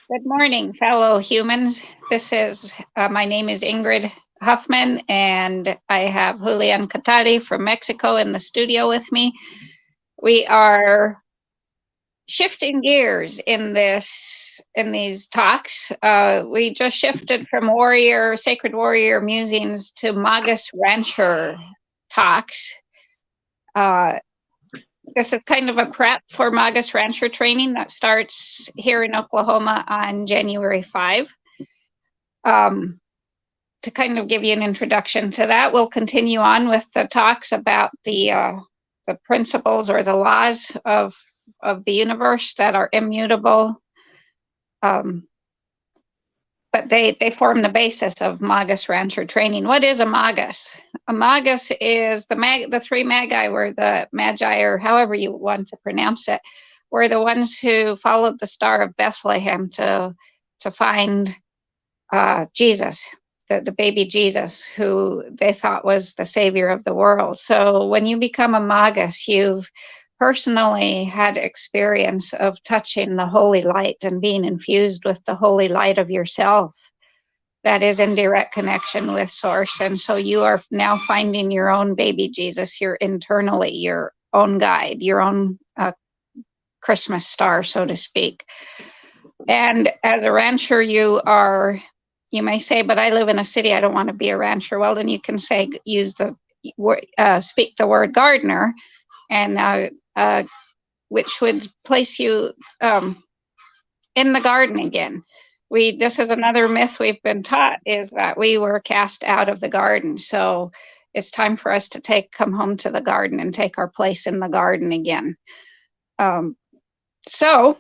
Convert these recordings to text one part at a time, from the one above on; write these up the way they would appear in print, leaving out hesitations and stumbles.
Good morning, fellow humans. My name is Ingrid Huffman, and I have Julian Catari from Mexico in the studio with me. We are shifting gears in these talks. We just shifted from sacred warrior musings to Magus-Rancher talks. This is kind of a prep for Magus-Rancher training that starts here in Oklahoma on January 5. To kind of give you an introduction to that, we'll continue on with the talks about the principles or the laws of the universe that are immutable. But they form the basis of Magus-Rancher training. What is a Magus? A Magus is the three magi, were the magi, or however you want to pronounce it, were the ones who followed the Star of Bethlehem to find Jesus, the baby Jesus, who they thought was the savior of the world. So when you become a Magus, you've personally had experience of touching the holy light and being infused with the holy light of yourself that is in direct connection with source. And so you are now finding your own baby Jesus, your own guide, your own Christmas star, so to speak. And as a rancher, you may say, but I live in a city, I don't want to be a rancher. Well, then you can speak the word gardener, and which would place you in the garden again. This is another myth we've been taught, is that we were cast out of the garden. So it's time for us to come home to the garden and take our place in the garden again. So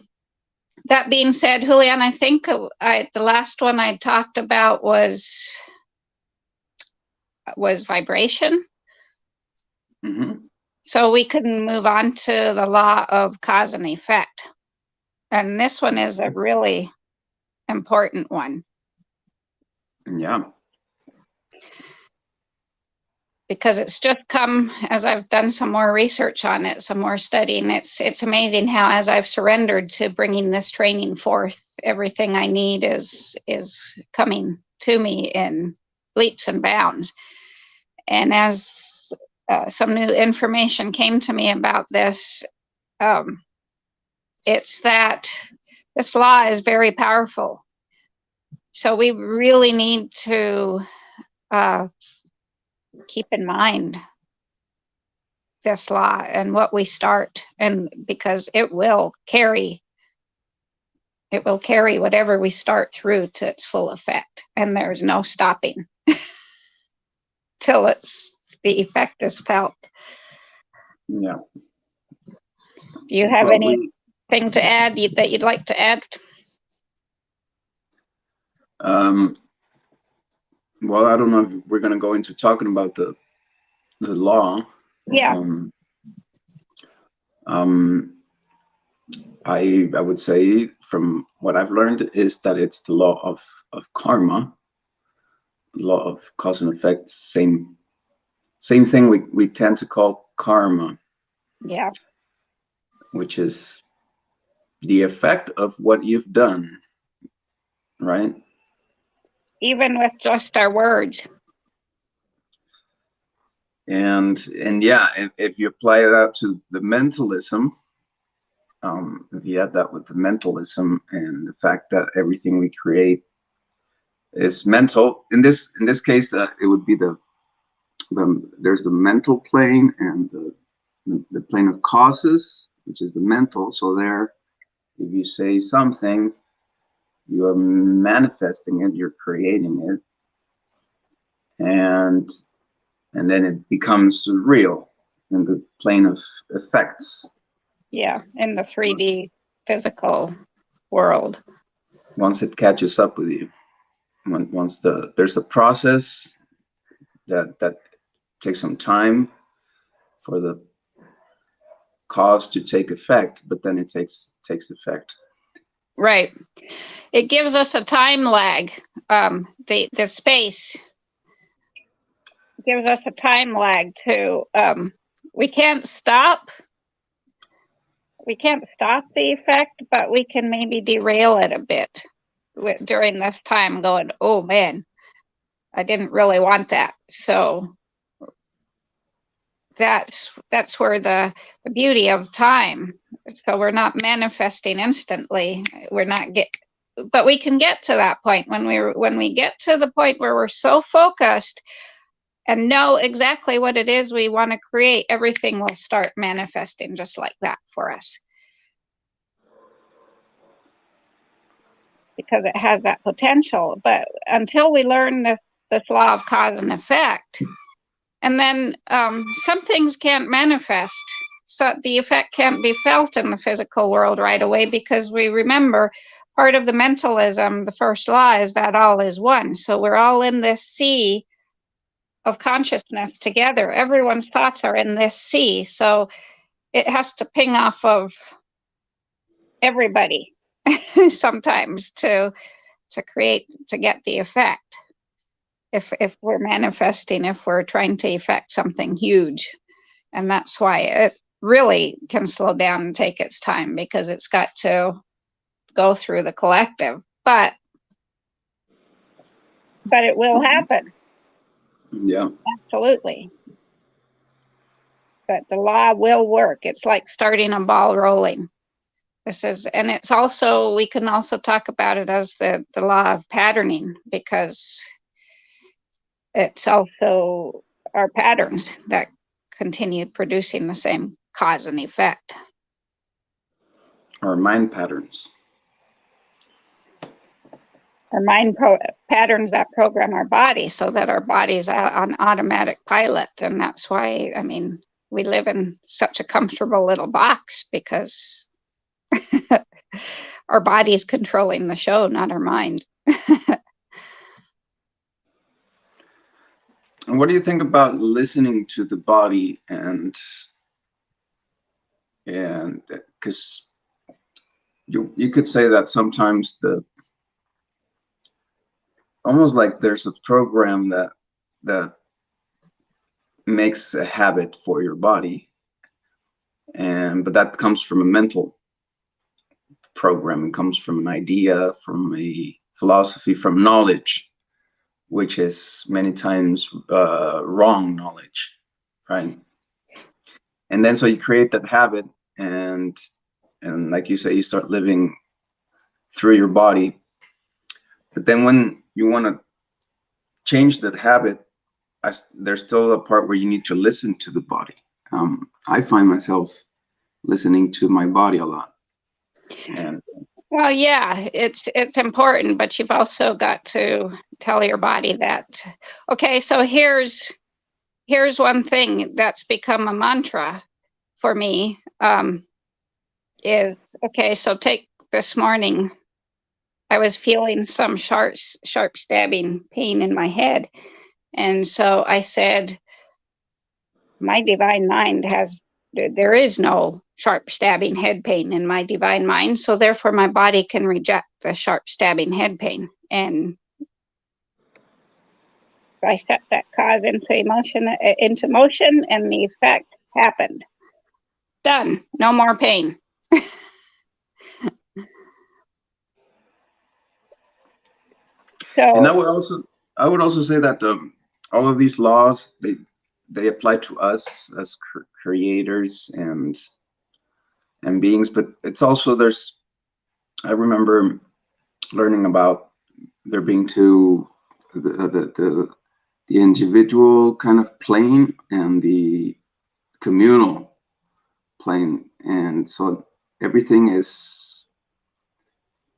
that being said, Julian, I think the last one I talked about was vibration. Mm-hmm. So we can move on to the law of cause and effect. And this one is a really important one. Yeah. Because it's just come, as I've done some more research on it, some more studying, it's amazing how, as I've surrendered to bringing this training forth, everything I need is coming to me in leaps and bounds. And as some new information came to me about this, it's that this law is very powerful. So we really need to keep in mind this law and what we start, and because it will carry whatever we start through to its full effect, and there's no stopping till the effect is felt. Yeah. Do you have anything to add that you'd like to add? Well, I don't know if we're going to go into talking about the law. Yeah. I would say, from what I've learned, is that it's the law of karma, law of cause and effect. Same thing we tend to call karma. Yeah. Which is the effect of what you've done, right? Even with just our words. And yeah, if you apply that to the mentalism, if you add that with the mentalism and the fact that everything we create is mental, in this case, it would be there's the mental plane and the plane of causes, which is the mental. So there, if you say something, you are manifesting it, you're creating it, and then it becomes real in the plane of effects. Yeah, in the 3D physical world. Once it catches up with you, once there's a process that takes some time for the cause to take effect, but then it takes effect. Right. It gives us a time lag. The space gives us a time lag to we can't stop the effect, but we can maybe derail it a bit. during this time going, oh man, I didn't really want that. So that's where the beauty of time. So we're not manifesting instantly. We're not but we can get to that point when we get to the point where we're so focused and know exactly what it is we want to create, everything will start manifesting just like that for us. Because it has that potential. But until we learn this law of cause and effect, and then some things can't manifest. So the effect can't be felt in the physical world right away, because we remember part of the mentalism, the first law is that all is one. So we're all in this sea of consciousness together. Everyone's thoughts are in this sea. So it has to ping off of everybody sometimes to get the effect. If we're manifesting, if we're trying to effect something huge. And that's why it really can slow down and take its time, because it's got to go through the collective. But it will happen. Yeah. Absolutely. But the law will work. It's like starting a ball rolling. And it's also, we can also talk about it as the law of patterning, because it's also our patterns that continue producing the same cause and effect. Our mind patterns. Our mind patterns that program our body, so that our body's on automatic pilot. And that's why, I mean, we live in such a comfortable little box, because our body's controlling the show, not our mind. And what do you think about listening to the body, and because you could say that sometimes almost like there's a program that makes a habit for your body, but that comes from a mental program. It comes from an idea, from a philosophy, from knowledge, which is many times wrong knowledge, right? And then so you create that habit, and like you say, you start living through your body. But then when you want to change that habit, there's still a part where you need to listen to the body. I find myself listening to my body a lot. And well, yeah, it's important, but you've also got to tell your body that, okay, so here's one thing that's become a mantra for me, is, okay, so take this morning, I was feeling some sharp stabbing pain in my head. And so I said, my divine mind there is no sharp stabbing head pain in my divine mind. So therefore my body can reject the sharp stabbing head pain. And I set that cause into motion, and the effect happened. Done. No more pain. And I would also say that all of these laws, they apply to us as creators and beings, but it's also, I remember learning about there being the individual kind of plane and the communal plane, and so everything is,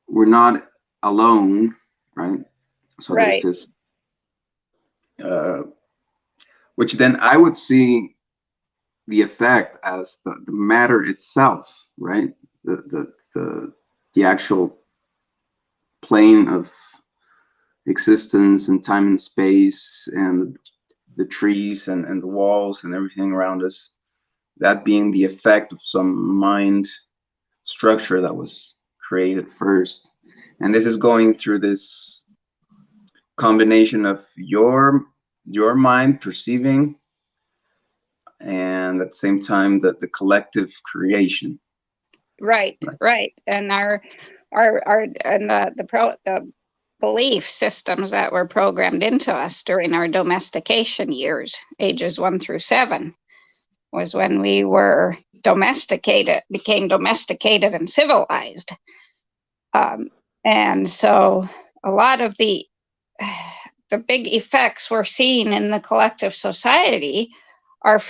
we're not alone, right? So right. There's this, which then I would see the effect as the matter itself, right? The actual plane of existence and time and space, and the trees and the walls and everything around us, that being the effect of some mind structure that was created first. And this is going through this combination of your mind perceiving, and at the same time the collective creation. Right. And the belief systems that were programmed into us during our domestication years, ages 1 through 7, was when we were became domesticated and civilized. And so a lot of the big effects we're seeing in the collective society are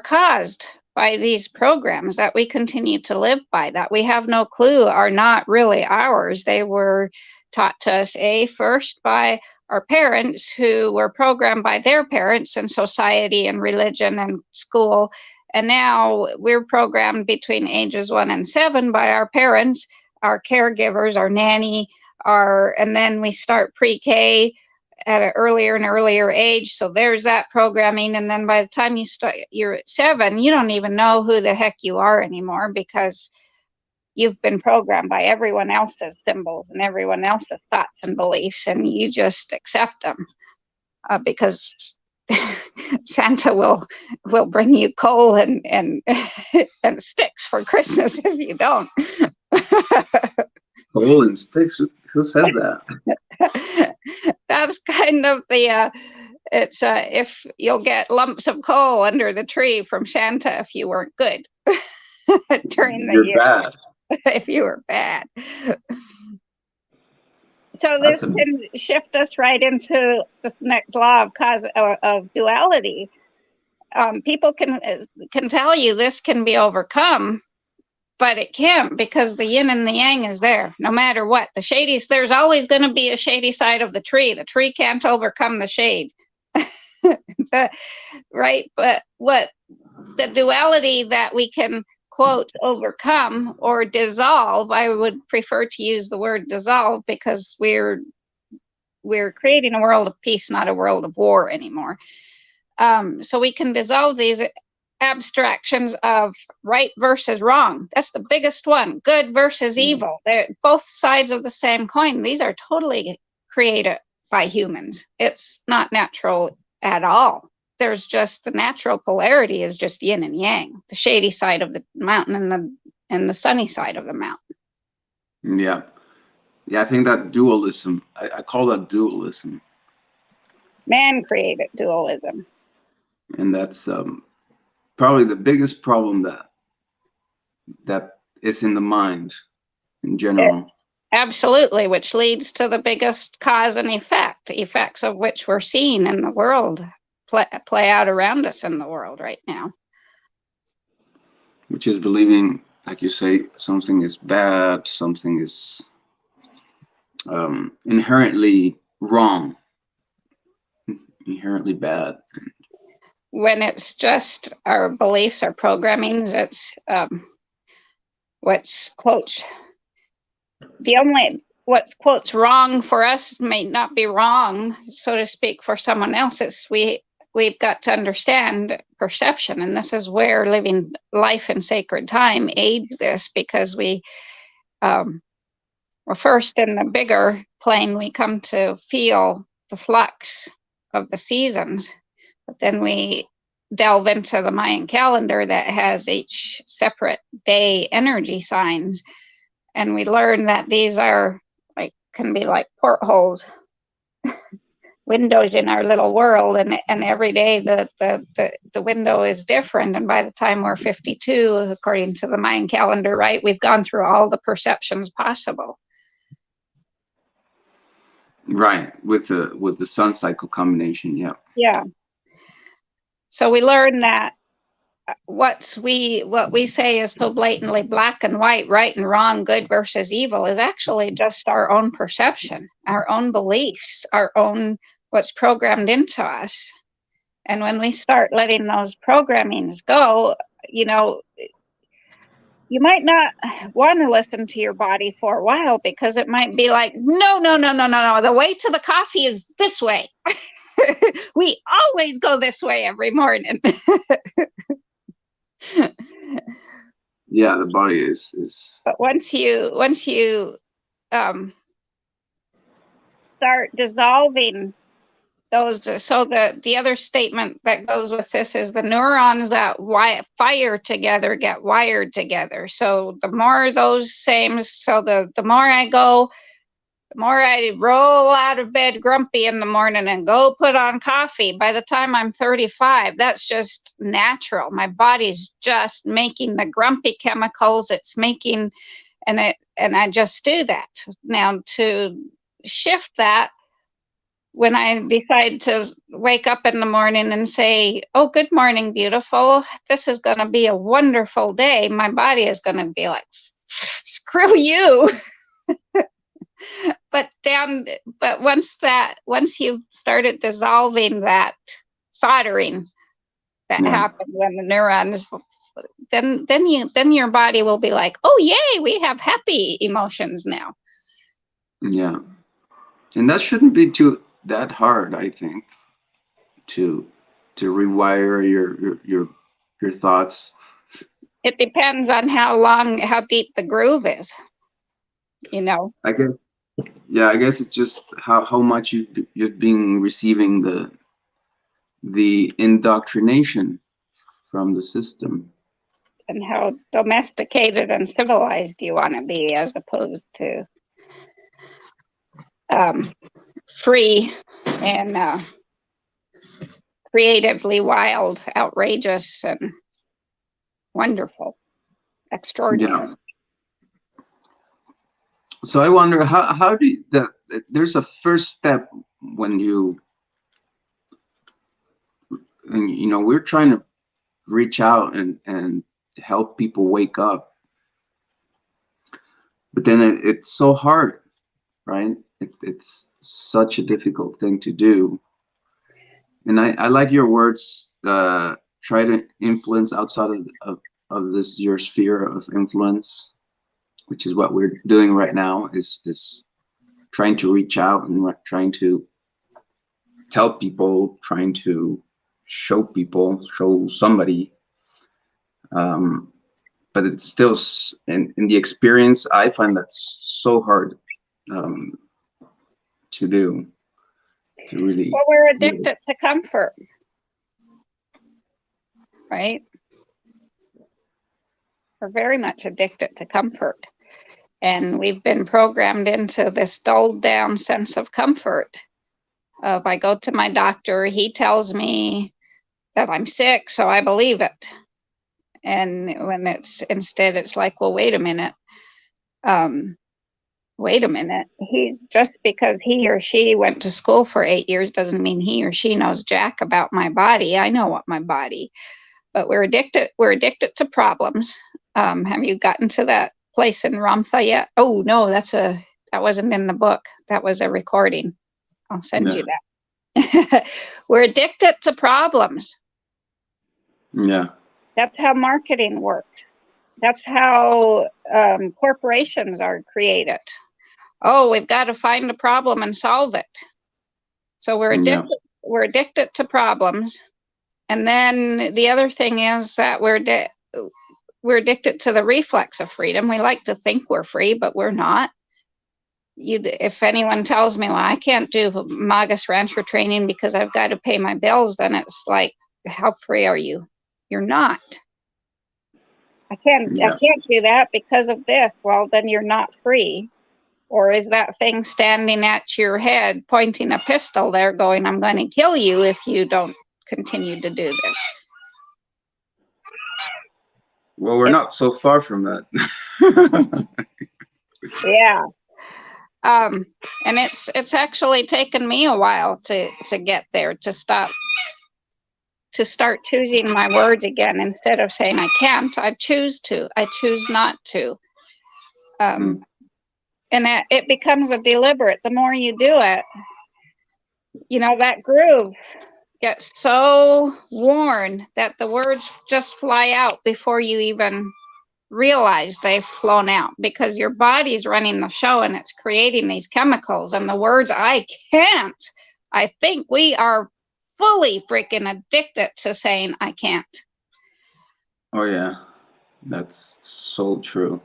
caused by these programs that we continue to live by, that we have no clue are not really ours. They were taught to us, first by our parents, who were programmed by their parents and society and religion and school. And now we're programmed between ages 1 and 7 by our parents, our caregivers, our nanny, and then we start pre-K at an earlier and earlier age. So there's that programming. And then by the time you're at 7, you don't even know who the heck you are anymore, because you've been programmed by everyone else's symbols and everyone else's thoughts and beliefs, and you just accept them because Santa will bring you coal and and sticks for Christmas if you don't. Coal and sticks? Who says that? That's kind of the it's if you'll get lumps of coal under the tree from Santa if you weren't good during the year. Bad. If you were bad. So this can shift us right into this next law of cause of duality. People can tell you this can be overcome, but it can't, because the yin and the yang is there no matter what. There's always going to be a shady side of the tree. The tree can't overcome the shade. Right? But what the duality that we can, quote, overcome or dissolve, I would prefer to use the word dissolve, because we're creating a world of peace, not a world of war anymore. So we can dissolve these abstractions of right versus wrong. That's the biggest one. Good versus evil. They're both sides of the same coin. These are totally created by humans. It's not natural at all. There's just the natural polarity is just yin and yang, the shady side of the mountain and the sunny side of the mountain. Yeah. I think that dualism, I call that dualism. Man created dualism. And that's probably the biggest problem that is in the mind in general. Absolutely, which leads to the biggest cause and effects of which we're seeing in the world play out around us in the world right now. Which is believing, like you say, something is bad, something is inherently wrong, inherently bad. When it's just our beliefs, our programmings, it's what's quotes wrong for us may not be wrong, so to speak, for someone else. We've got to understand perception, and this is where living life in sacred time aids this, because well, first in the bigger plane, we come to feel the flux of the seasons, but then we delve into the Mayan calendar that has each separate day energy signs, and we learn that these are can be like portholes, windows in our little world, and every day the window is different, and by the time we're 52, according to the Mayan calendar, right, we've gone through all the perceptions possible. Right, with the sun cycle combination. Yeah. So we learn that what we say is so blatantly black and white, right and wrong, good versus evil, is actually just our own perception, our own beliefs, our own what's programmed into us. And when we start letting those programmings go, you might not want to listen to your body for a while, because it might be like, no, the way to the coffee is this way. We always go this way every morning. Yeah, the body is. But once you start dissolving So the other statement that goes with this is the neurons that fire together get wired together. So the more those same, so the more I go, the more I roll out of bed grumpy in the morning and go put on coffee. By the time I'm 35, that's just natural. My body's just making the grumpy chemicals. It's making, and I just do that. Now to shift that, when I decide to wake up in the morning and say, oh, good morning, beautiful, this is going to be a wonderful day, my body is going to be like, screw you. But once you've started dissolving that soldering that happened when the neurons, then your body will be like, oh, yay, we have happy emotions now. Yeah. And that shouldn't be that hard, I think, to rewire your thoughts. It depends on how deep the groove is, you know. I guess it's just how much you've been receiving the indoctrination from the system, and how domesticated and civilized you want to be, as opposed to free and creatively wild, outrageous, and wonderful, extraordinary. Yeah. So I wonder how do there's a first step when we're trying to reach out and help people wake up, but then it's so hard, right? It's such a difficult thing to do. And I like your words, try to influence outside of this, your sphere of influence, which is what we're doing right now, is trying to reach out and trying to tell people, trying to show somebody. But it's still, in the experience, I find that's so hard to do, to really. Well, we're addicted to comfort, right? We're very much addicted to comfort. And we've been programmed into this dulled down sense of comfort. If I go to my doctor, he tells me that I'm sick, so I believe it. And when it's like, well, wait a minute. He's just because he or she went to school for 8 years doesn't mean he or she knows jack about my body. I know what my body, but we're addicted to problems. Have you gotten to that place in Ramtha yet? Oh no, that wasn't in the book. That was a recording. I'll send you that. We're addicted to problems. Yeah. That's how marketing works. That's how corporations are created. Oh, we've got to find a problem and solve it. So we're addicted. Yeah. We're addicted to problems. And then the other thing is that we're addicted to the reflex of freedom. We like to think we're free, but we're not. If anyone tells me, well, I can't do Magus-Rancher training because I've got to pay my bills, then it's like, how free are you? You're not. I can't do that because of this. Well, then you're not free. Or is that thing standing at your head, pointing a pistol there, going, I'm going to kill you if you don't continue to do this? Well, we're not so far from that. Yeah. And it's actually taken me a while to get there, to start choosing my words again. Instead of saying I can't, I choose not to. And it becomes a deliberate. The more you do it, that groove gets so worn that the words just fly out before you even realize they've flown out, because your body's running the show and it's creating these chemicals. And the words I can't, I think we are fully freaking addicted to saying I can't. Oh yeah, that's so true.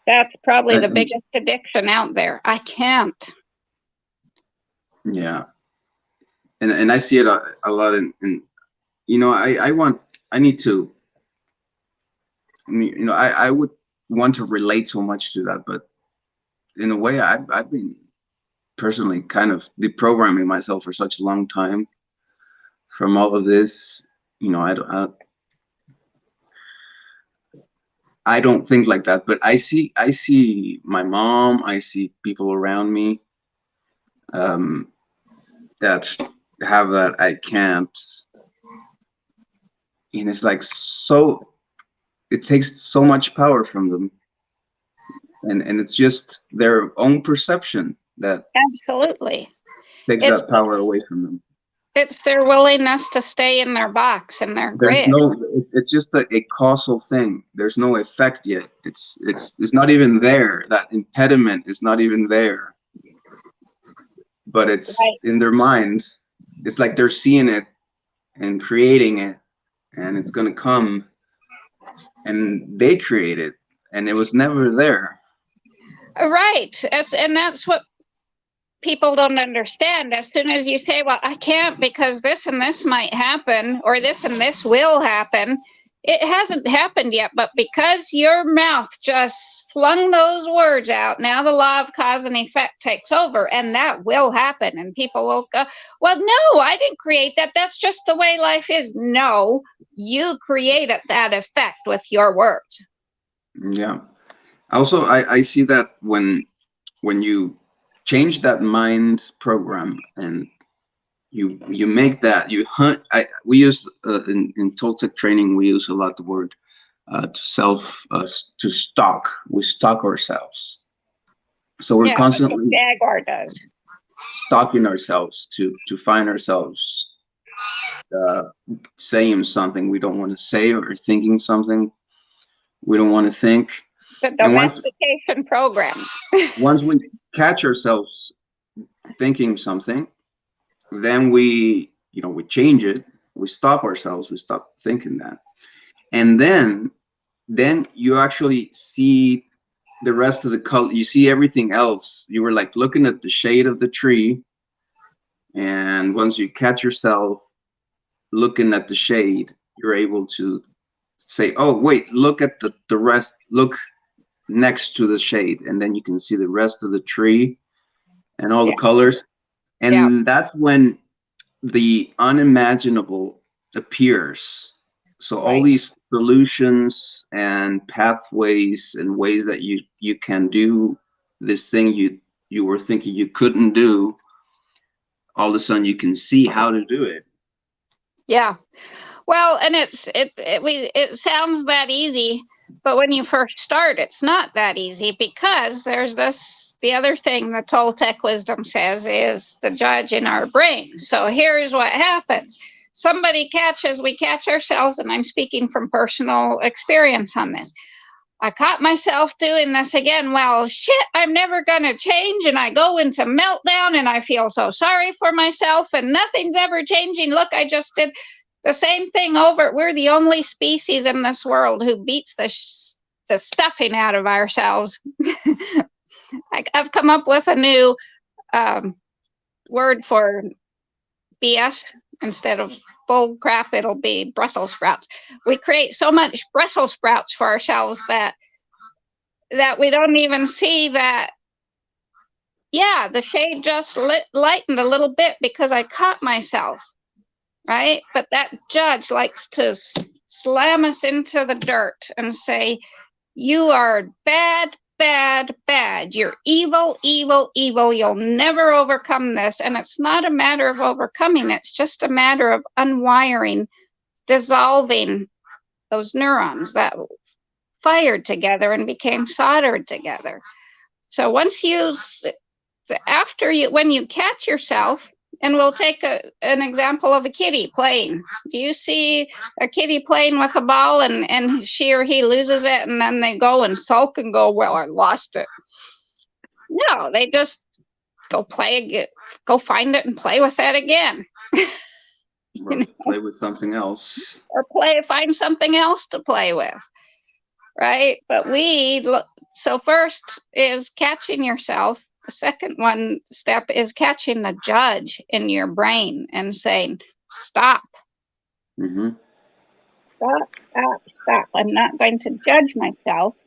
That's probably the biggest addiction out there. I can't. Yeah. and I see it a lot in you know, I need to, you know, I would want to relate so much to that, but in a way, I've been personally kind of deprogramming myself for such a long time from all of this. You know, I don't think like that, but I see my mom, I see people around me um, that have that I can't, and it's like so it takes so much power from them, and it's just their own perception that Absolutely. takes It's that power away from them. it's their willingness to stay in their box and their There's grid. no, it's just a causal thing. There's no effect yet. It's not even there. That impediment is not even there, but it's Right. in their mind. It's like they're seeing it and creating it, and it's gonna come, and they create it, and it was never there. Right. And that's what people don't understand. As soon as you say, well, I can't because this and this might happen, or this and this will happen, it hasn't happened yet. But because your mouth just flung those words out, now the law of cause and effect takes over, and that will happen. And people will go, well, no, I didn't create that. That's just the way life is. No, you created that effect with your words. Yeah. Also, I see that when you change that mind program and you make that you hunt. We use in Toltec training, we use a lot the word to self to stalk. We stalk ourselves, so we're Yeah, that's what constantly Jaguar does. stalking ourselves to find ourselves uh, saying something we don't want to say, or thinking something we don't want to think. The And domestication programs. once we catch ourselves thinking something, then we, you know, we change it. We stop ourselves. We stop thinking that, and then you actually see the rest of the color. You see everything else. You were like looking at the shade of the tree, and once you catch yourself looking at the shade, you're able to say, oh wait, look at the rest, look next to the shade, and then you can see the rest of the tree and all the Yeah, colors. yeah, And that's when the unimaginable appears. So all right. these solutions and pathways and ways that you can do this thing you were thinking you couldn't do, all of a sudden you can see how to do it. Yeah. Well, and it sounds that easy, but when you first start, it's not that easy because there's the other thing the Toltec wisdom says is the judge in our brain. So here's what happens. We catch ourselves, and I'm speaking from personal experience on this. I caught myself doing this again. Well, shit, I'm never going to change. And I go into meltdown and I feel so sorry for myself and nothing's ever changing. Look, I just did the same thing over. We're the only species in this world who beats the stuffing out of ourselves. I've come up with a new word for BS. Instead of bull crap, it'll be Brussels sprouts. We create so much Brussels sprouts for ourselves that we don't even see that. Yeah, the shade just lightened a little bit because I caught myself, right? But that judge likes to slam us into the dirt and say, you are bad, bad, bad. You're evil, evil, evil. You'll never overcome this. And it's not a matter of overcoming, it's just a matter of unwiring, dissolving those neurons that fired together and became soldered together. So when you catch yourself, and we'll take an example of a kitty playing. Do you see a kitty playing with a ball and she or he loses it and then they go and sulk and go, well, I lost it? No, they just go go find it and play with that again. Or play with something else. Or find something else to play with, right? But so first is catching yourself. the second one step is catching the judge in your brain and saying, stop. Mm-hmm. Stop, stop, stop. I'm not going to judge myself.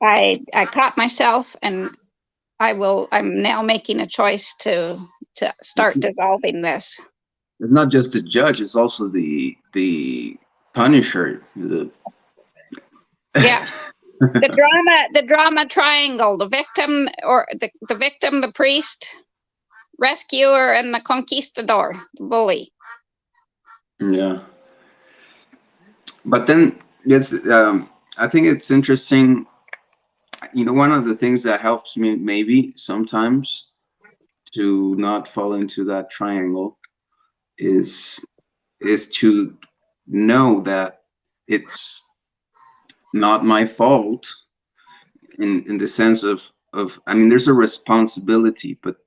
I caught myself, and I'm now making a choice to start dissolving this. It's not just the judge, it's also the punisher. Yeah. The drama triangle, the victim, or the victim, the priest, rescuer, and the conquistador, the bully. Yeah. But then it's I think it's interesting. One of the things that helps me maybe sometimes to not fall into that triangle is to know that it's not my fault in the sense of I mean, there's a responsibility, but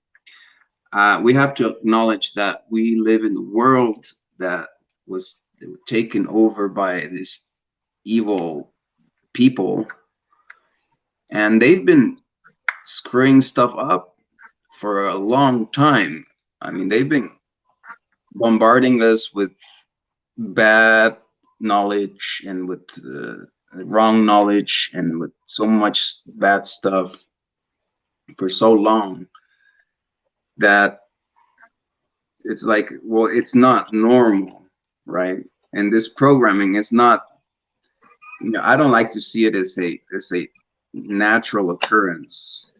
we have to acknowledge that we live in a world that was taken over by this evil people, and they've been screwing stuff up for a long time. I mean, they've been bombarding us with bad knowledge and with wrong knowledge and with so much bad stuff for so long that it's like, well, it's not normal, right? And this programming is not, I don't like to see it as a natural occurrence.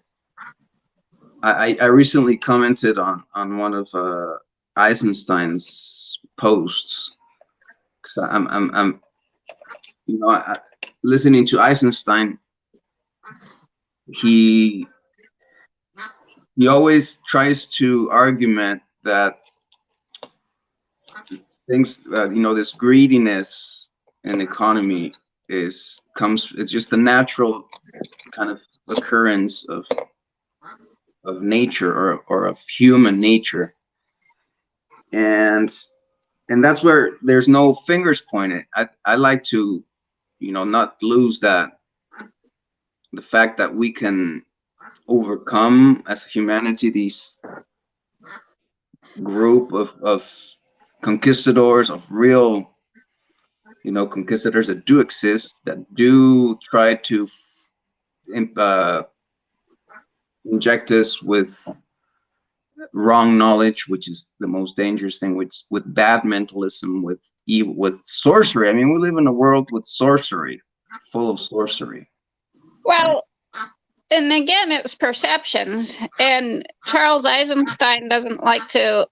I recently commented on one of Eisenstein's posts, because I'm listening to Eisenstein. He always tries to argument that things, this greediness in economy it's just the natural kind of occurrence of nature, or of human nature, and that's where there's no fingers pointed. I like to not lose the fact that we can overcome as humanity these group of conquistadors, of real conquistadors that do exist, that do try to inject us with wrong knowledge, which is the most dangerous thing, with bad mentalism, with evil, with sorcery. I mean, we live in a world with sorcery, full of sorcery. Well, and again, it's perceptions. And Charles Eisenstein doesn't like to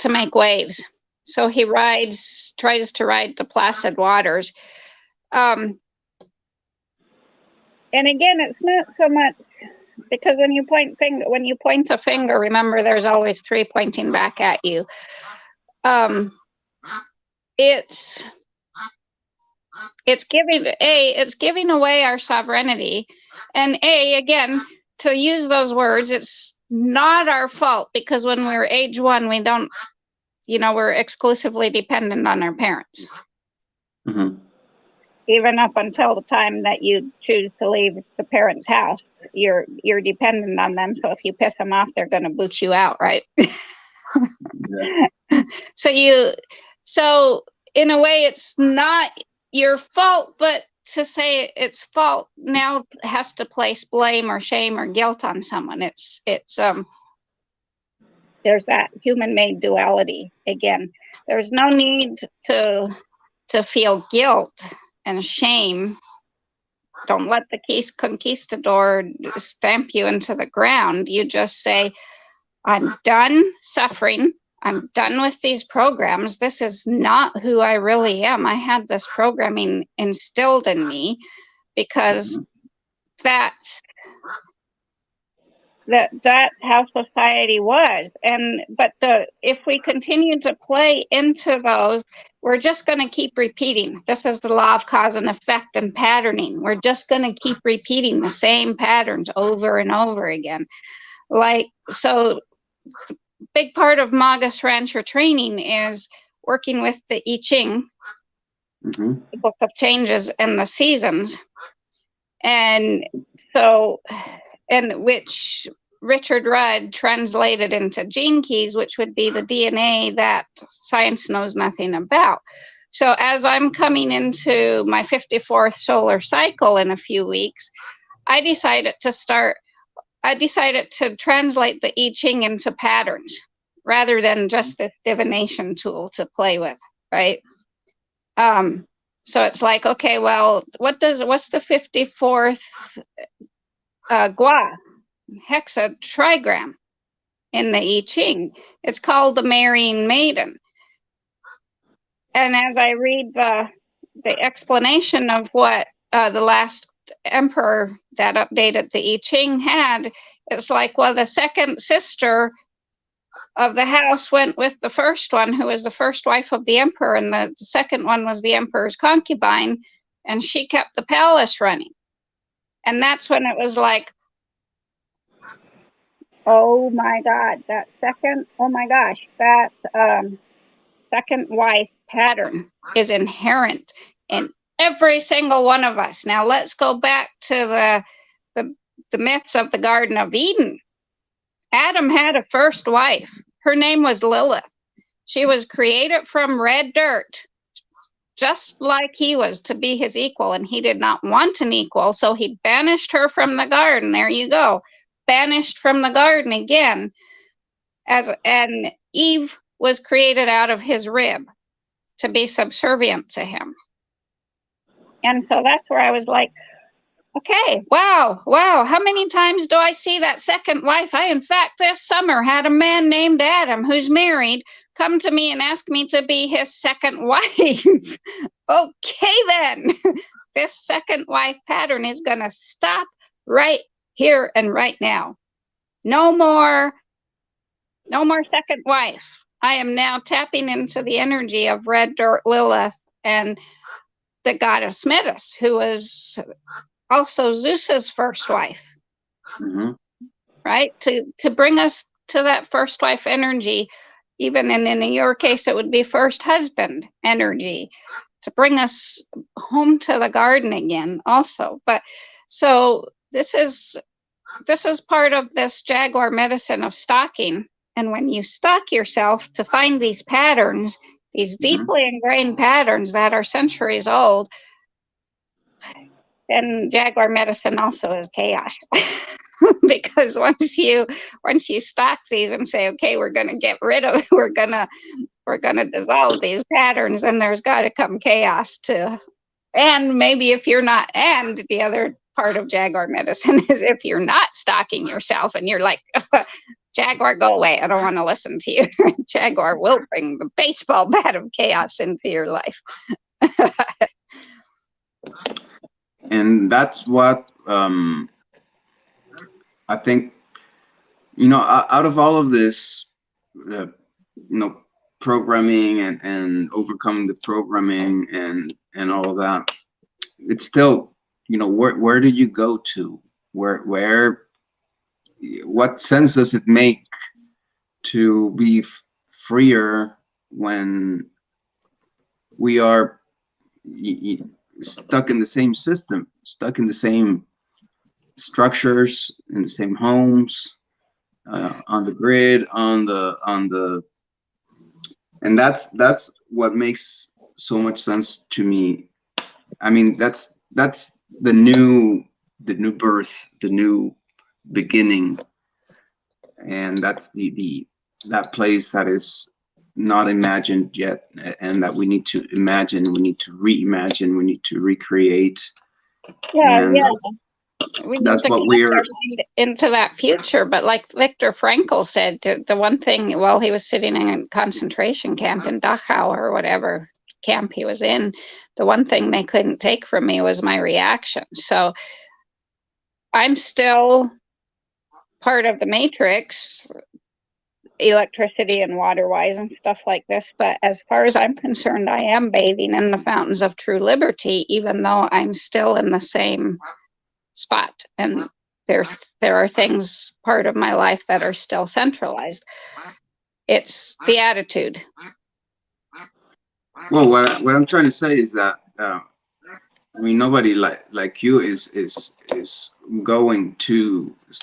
make waves. So he tries to ride the placid waters. And again, it's not so much because when you point a finger, remember there's always three pointing back at you. It's giving away our sovereignty, and again, to use those words, it's not our fault, because when we're age 1, we don't, we're exclusively dependent on our parents. Mm-hmm. Even up until the time that you choose to leave the parents' house, you're dependent on them. So if you piss them off, they're going to boot you out, right? Yeah. So in a way, it's not your fault, but to say it's fault now has to place blame or shame or guilt on someone. It's there's that human-made duality again. There's no need to feel guilt and shame. Don't let the conquistador stamp you into the ground. You just say, I'm done suffering. I'm done with these programs. This is not who I really am. I had this programming instilled in me because that's how society was. But if we continue to play into those, we're just going to keep repeating. This is the law of cause and effect and patterning. We're just going to keep repeating the same patterns over and over again. So big part of Magus-Rancher training is working with the I Ching, mm-hmm. the Book of Changes, and the seasons. And so, and which Richard Rudd translated into gene keys, which would be the DNA that science knows nothing about. So as I'm coming into my 54th solar cycle in a few weeks, I decided to translate the I Ching into patterns rather than just this divination tool to play with, right? So it's like, okay, well, what's the 54th Gua hexa trigram in the I Ching? It's called the Marrying Maiden. And as I read the explanation of what the last emperor that updated the I Ching had, it's like, well, the second sister of the house went with the first one, who was the first wife of the emperor, and the second one was the emperor's concubine, and she kept the palace running. And that's when it was like, oh my God, that second wife pattern is inherent in every single one of us. Now let's go back to the myths of the Garden of Eden. Adam had a first wife. Her name was Lilith. She was created from red dirt, just like he was, to be his equal, and he did not want an equal, so he banished her from the garden. There you go. Banished from the garden again. And Eve was created out of his rib to be subservient to him. And so that's where I was like, okay, wow, how many times do I see that second wife? I, in fact, this summer had a man named Adam who's married come to me and ask me to be his second wife. Okay, then. This second wife pattern is going to stop right here and right now. No more second wife. I am now tapping into the energy of red dirt Lilith and the goddess Metis, who was also Zeus's first wife, right? To bring us to that first wife energy, even in your case, it would be first husband energy, to bring us home to the garden again also. But so this is part of this Jaguar medicine of stalking. And when you stalk yourself to find these patterns, these deeply ingrained patterns that are centuries old, then Jaguar medicine also is chaos. Because once you stalk these and say, okay, we're going to get rid of, we're going to dissolve these patterns, then there's got to come chaos too. And maybe if you're not, and the other part of Jaguar medicine is if you're not stalking yourself and you're like, Jaguar, go away, I don't want to listen to you. Jaguar will bring the baseball bat of chaos into your life. And that's what I think, out of all of this, programming and overcoming the programming and all of that, it's still, where do you go to? What sense does it make to be freer when we are stuck in the same system, stuck in the same structures, in the same homes, on the grid, and that's what makes so much sense to me. I mean, that's the new birth, the new beginning, and that's that place that is not imagined yet, and that we need to imagine, we need to reimagine, we need to recreate. That's what we're into that future. But like Viktor Frankl said, the one thing while he was sitting in a concentration camp in Dachau or whatever camp he was in, the one thing they couldn't take from me was my reaction. So I'm still part of the matrix, electricity and water wise and stuff like this, but as far as I'm concerned, I am bathing in the fountains of true liberty, even though I'm still in the same spot, and there are things part of my life that are still centralized. It's the attitude. Well, what I'm trying to say is that I mean, nobody like you is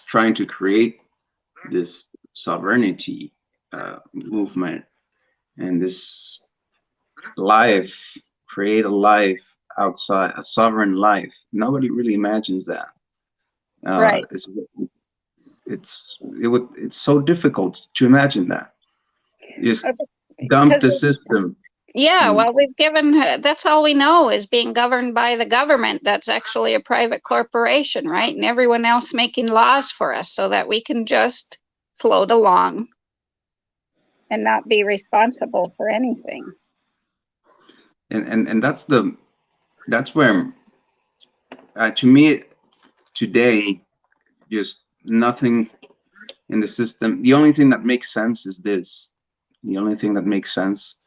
trying to create this sovereignty movement and this life, create a life outside, a sovereign life. Nobody really imagines that. Right. It's so difficult to imagine that. Just dump Because the system. yeah, And well, we've given, that's all we know is being governed by the government. That's actually a private corporation, right? And everyone else making laws for us so that we can just float along and not be responsible for anything. and that's where to me today, just nothing in the system. The only thing that makes sense is this. The only thing that makes sense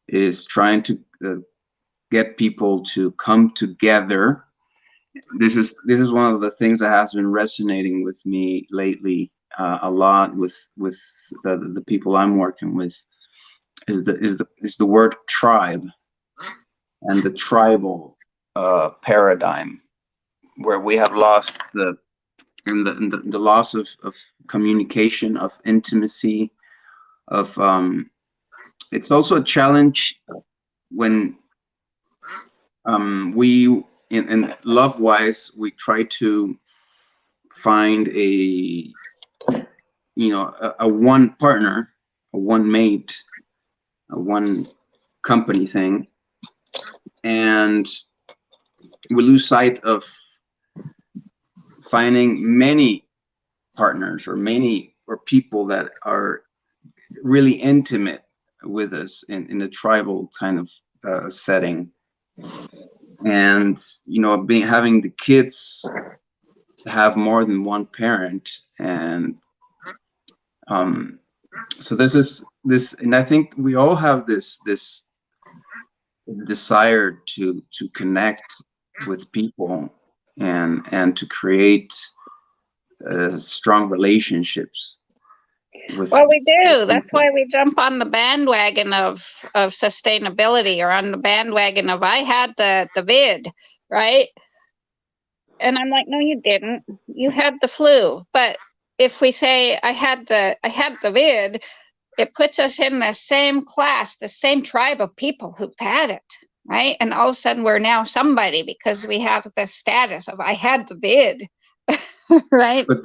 is trying to get people to come together. This is one of the things that has been resonating with me lately a lot with the people I'm working with is the word tribe and the tribal paradigm, where we have lost the loss of communication, of intimacy, of it's also a challenge when we in love wise we try to find a a one partner, a one mate, a one company thing, and we lose sight of finding many partners or people that are really intimate with us in a tribal kind of setting. And having the kids have more than one parent, and so and I think we all have this desire to connect with people and to create strong relationships with Well, we do. That's people. why we jump on the bandwagon of sustainability, or on the bandwagon of I had the vid, right? And I'm like, no, you didn't. You had the flu. But if we say I had the vid, it puts us in the same class, the same tribe of people who've had it, right? And all of a sudden we're now somebody because we have the status of I had the vid, right? But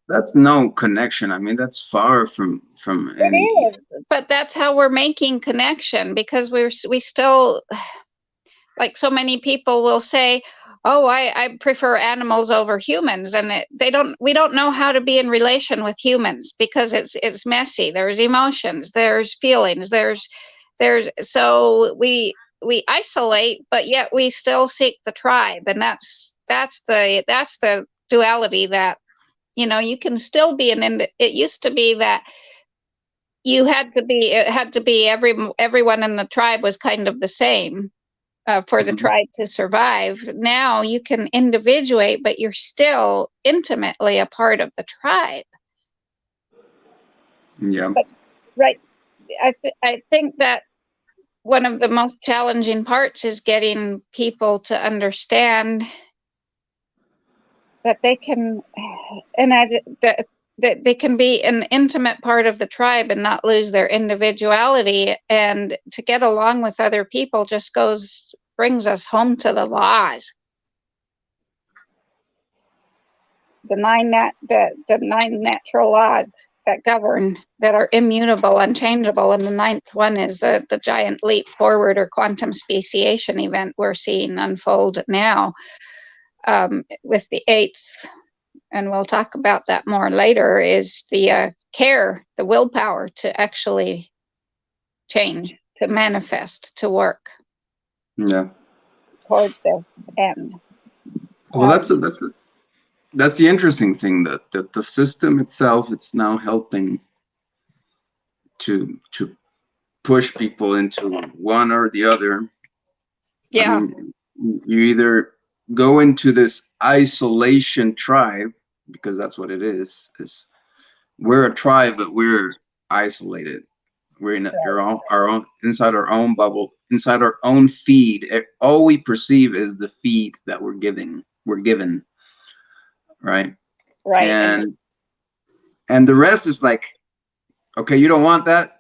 that's no connection. I mean, that's far from It any. is, but that's how we're making connection, because we still, like so many people will say, oh, I prefer animals over humans, and we don't know how to be in relation with humans because it's messy. There's emotions, there's feelings, so we isolate, but yet we still seek the tribe, and that's the duality that you can still be it used to be that it had to be everyone in the tribe was kind of the same for the Mhm. tribe to survive. Now you can individuate, but you're still intimately a part of the tribe. Yeah. But, right. I think that one of the most challenging parts is getting people to understand that they can, that they can be an intimate part of the tribe and not lose their individuality, and to get along with other people just brings us home to the laws. The nine natural laws that govern, that are immutable, unchangeable, and the ninth one is the giant leap forward or quantum speciation event we're seeing unfold now, with the eighth, and we'll talk about that more later, is the the willpower to actually change, to manifest, to work Yeah. towards the end. Well, that's the interesting thing, that the system itself, it's now helping to push people into one or the other. I Yeah. mean, you either go into this isolation tribe, because that's what it is we're a tribe, but we're isolated. We're in our own, inside our own bubble, inside our own feed. All we perceive is the feed that we're given, right? Right. And the rest is like, okay, you don't want that.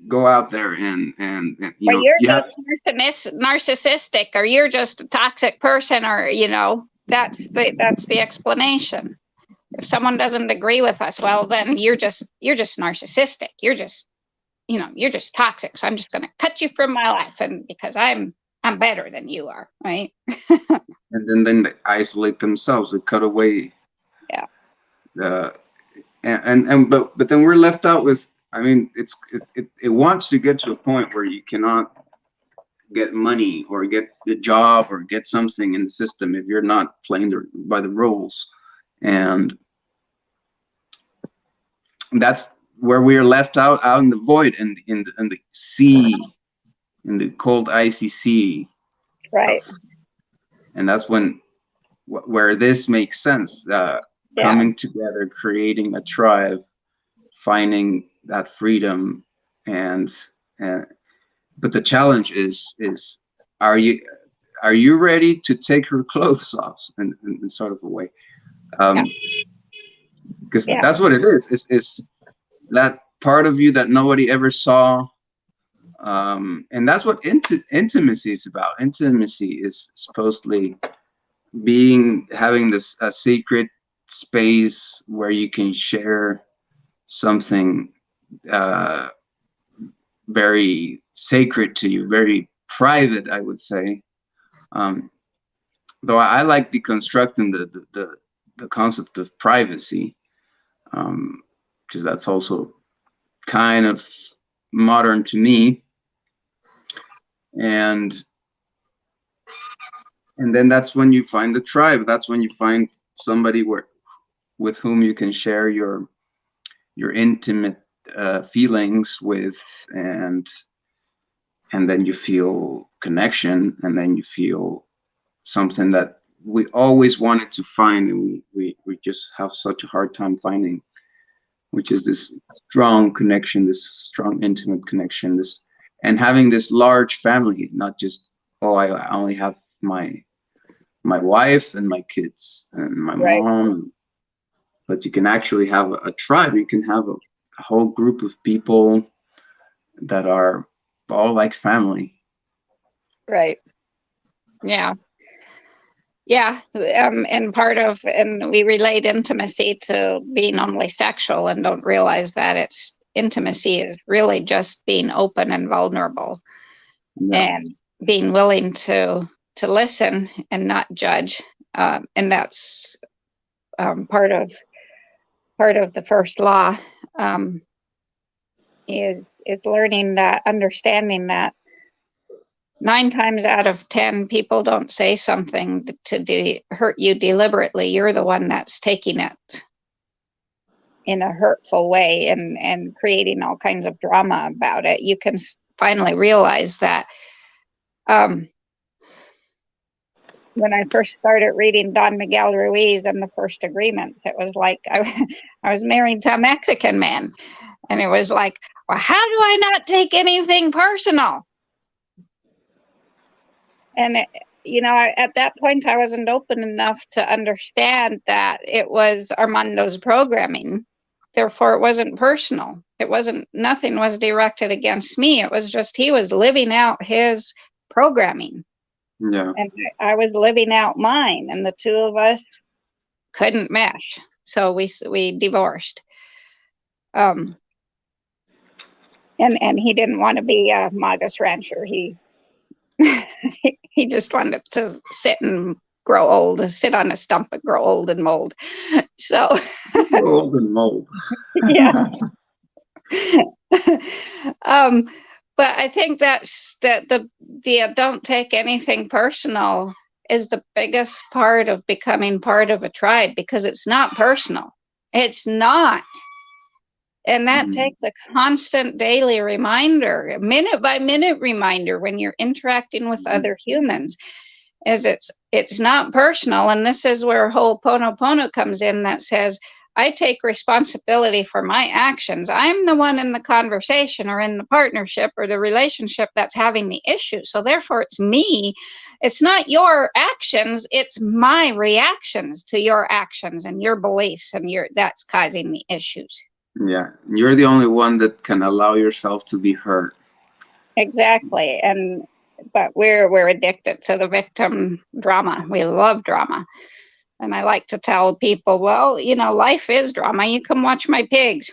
Go out there and you Or know, you're you have, just narcissistic, or you're just a toxic person, or that's the explanation. If someone doesn't agree with us, well, then you're just narcissistic. You're just toxic. So I'm just going to cut you from my life, and because I'm better than you are, right? and then they isolate themselves. They cut away. Yeah. But then we're left out with. I mean, it wants to get to a point where you cannot get money or get a job or get something in the system if you're not playing by the rules, and that's where we are left out in the void, in the sea, in the cold icy sea. Right. And that's where this makes sense. Coming together, creating a tribe, finding that freedom, and but the challenge is are you ready to take your clothes off in sort of a way? Because that's what it is. It's that part of you that nobody ever saw. And that's what intimacy is about. Intimacy is supposedly having this a secret space where you can share something very sacred to you, very private, I would say. Though I like deconstructing the concept of privacy, because that's also kind of modern to me. And then that's when you find the tribe. That's when you find somebody with whom you can share your intimate feelings with, and then you feel connection, and then you feel something that we always wanted to find, and we just have such a hard time finding, which is this strong connection, this strong intimate connection, and having this large family, not just, oh, I only have my wife and my kids and my mom, but you can actually have a tribe. You can have a whole group of people that are all like family. Right. Yeah. Yeah. And we relate intimacy to being only sexual and don't realize that intimacy is really just being open and vulnerable, and being willing to listen and not judge. And that's part of the first law, is learning that, understanding that 9 times out of 10 people don't say something to hurt you deliberately. You're the one that's taking it in a hurtful way and creating all kinds of drama about it. You can finally realize that. When I first started reading Don Miguel Ruiz and the First Agreements, it was like I was married to a Mexican man. And it was like, well, how do I not take anything personal? And, at that point, I wasn't open enough to understand that it was Armando's programming. Therefore, it wasn't personal. Nothing was directed against me. It was just he was living out his programming. Yeah. And I was living out mine, and the two of us couldn't mesh. So we divorced. And he didn't want to be a Magus-Rancher. He he just wanted to sit and grow old, sit on a stump and grow old and mold. So grow old and mold. Yeah. But I think that's the don't take anything personal is the biggest part of becoming part of a tribe, because it's not personal. It's not. And that takes a constant daily reminder, a minute by minute reminder when you're interacting with other humans, is it's not personal. And this is where Ho'oponopono comes in, that says, I take responsibility for my actions. I'm the one in the conversation or in the partnership or the relationship that's having the issue. So therefore it's me. It's not your actions, it's my reactions to your actions and your beliefs, and that's causing the issues. Yeah, you're the only one that can allow yourself to be hurt. Exactly. But we're addicted to the victim drama. We love drama. And I like to tell people, well, you know, life is drama. You come watch my pigs.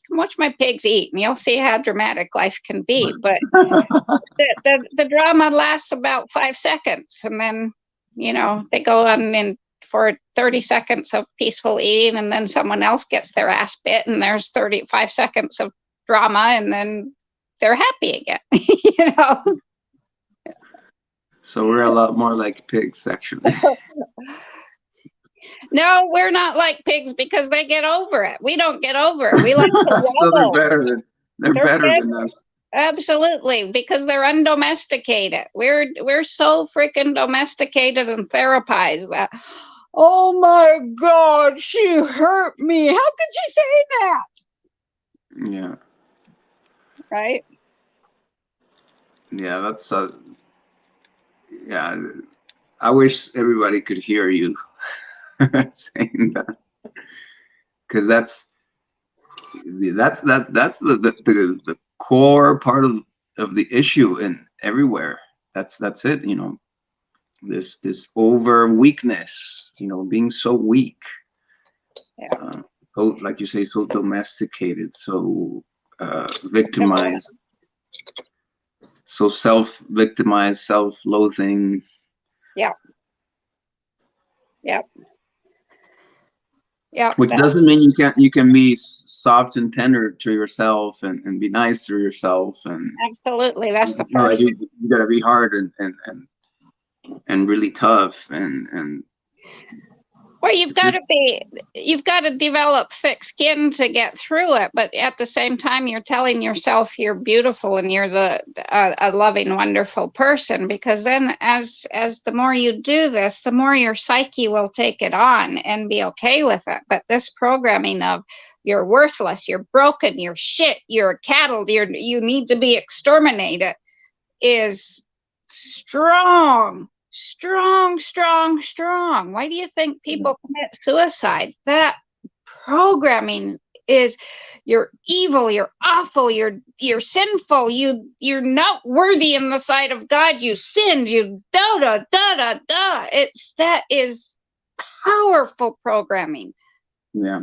Come watch my pigs eat, and you'll see how dramatic life can be. But the drama lasts about 5 seconds, and then, you know, they go on for 30 seconds of peaceful eating, and then someone else gets their ass bit, and there's 35 seconds of drama, and then they're happy again. You know. So we're a lot more like pigs, actually. No, we're not like pigs because they get over it. We don't get over it. We like to wallow. So they're better than us. Absolutely, because they're undomesticated. We're so freaking domesticated and therapized that, oh my God, she hurt me. How could she say that? Yeah. Right? Yeah, that's yeah. I wish everybody could hear you saying that, because that's the core part of the issue, and everywhere. That's it. You know, this over weakness. You know, being so weak. Yeah. So, like you say, so domesticated, so victimized, so self-victimized, self-loathing. Yeah. Yeah. Yeah. Which doesn't mean you can be soft and tender to yourself and be nice to yourself, and absolutely, that's the like first. you gotta be hard and really tough and Well, you've got to develop thick skin to get through it, but at the same time, you're telling yourself you're beautiful and you're a loving, wonderful person. Because then, as the more you do this, the more your psyche will take it on and be okay with it. But this programming of you're worthless, you're broken, you're shit, you're cattle, you need to be exterminated is strong. Why do you think people commit suicide? That programming is, you're evil, you're awful, you're sinful, you're not worthy in the sight of God, you sinned, you that is powerful programming. Yeah.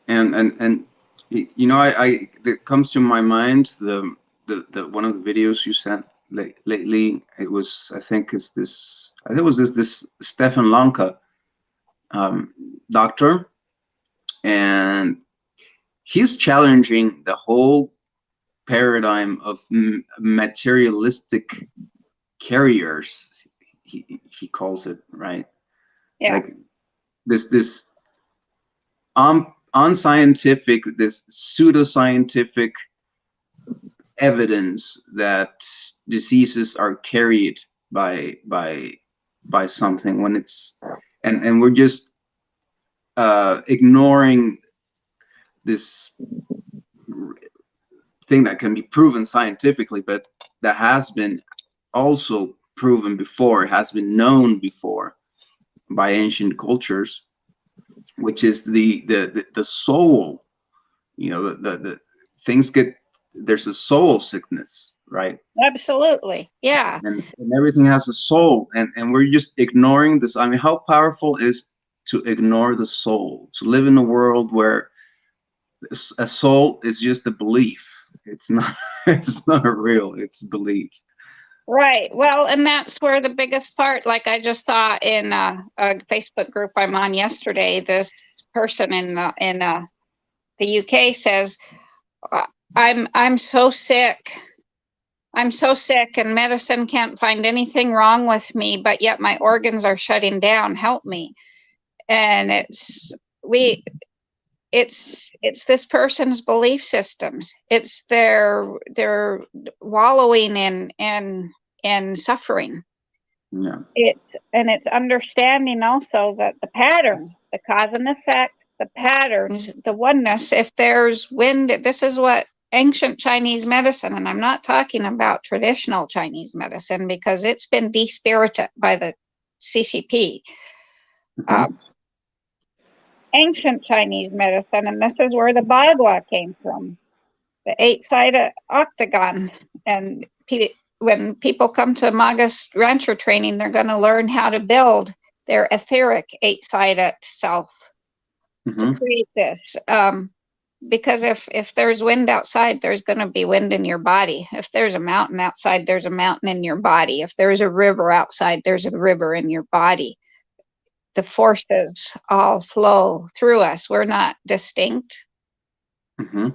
And you know, I it comes to my mind the one of the videos you sent lately. It was, I think it was this Stefan Lanka doctor, and he's challenging the whole paradigm of materialistic carriers. He calls it, right? Yeah. Like this unscientific, this pseudoscientific evidence that diseases are carried by something, when it's and we're just ignoring this thing that can be proven scientifically, but that has been also proven before, has been known before by ancient cultures, which is the soul. You know, the things get, there's a soul sickness, right? Absolutely. Yeah. And everything has a soul, and we're just ignoring this. I mean, how powerful is to ignore the soul, to live in a world where a soul is just a belief. It's not it's not real, it's belief. Right. Well, and that's where the biggest part, like I just saw in a Facebook group I'm on yesterday, this person in the UK says, I'm so sick. I'm so sick, and medicine can't find anything wrong with me, but yet my organs are shutting down. Help me. And it's this person's belief systems. It's their wallowing in suffering. Yeah. It's understanding also that the patterns, the cause and effect, the patterns, the oneness. If there's wind, this is what ancient Chinese medicine, and I'm not talking about traditional Chinese medicine because it's been despirited by the CCP. Ancient Chinese medicine, and this is where the Bible came from, the 8-sided octagon. And when people come to Magus-Rancher training, they're going to learn how to build their etheric 8-sided self to create this. Because if there's wind outside, there's going to be wind in your body. If there's a mountain outside, there's a mountain in your body. If there's a river outside, there's a river in your body. The forces all flow through us. We're not distinct from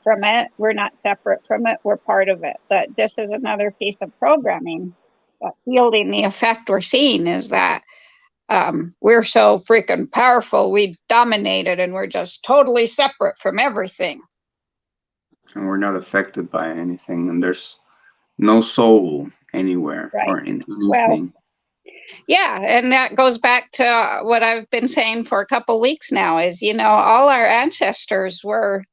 it. We're not separate from it. We're part of it. But this is another piece of programming. Yielding the effect we're seeing is that we're so freaking powerful, we dominated, and we're just totally separate from everything. And we're not affected by anything, and there's no soul anywhere or in anything. Well, yeah, and that goes back to what I've been saying for a couple weeks now is, you know, all our ancestors were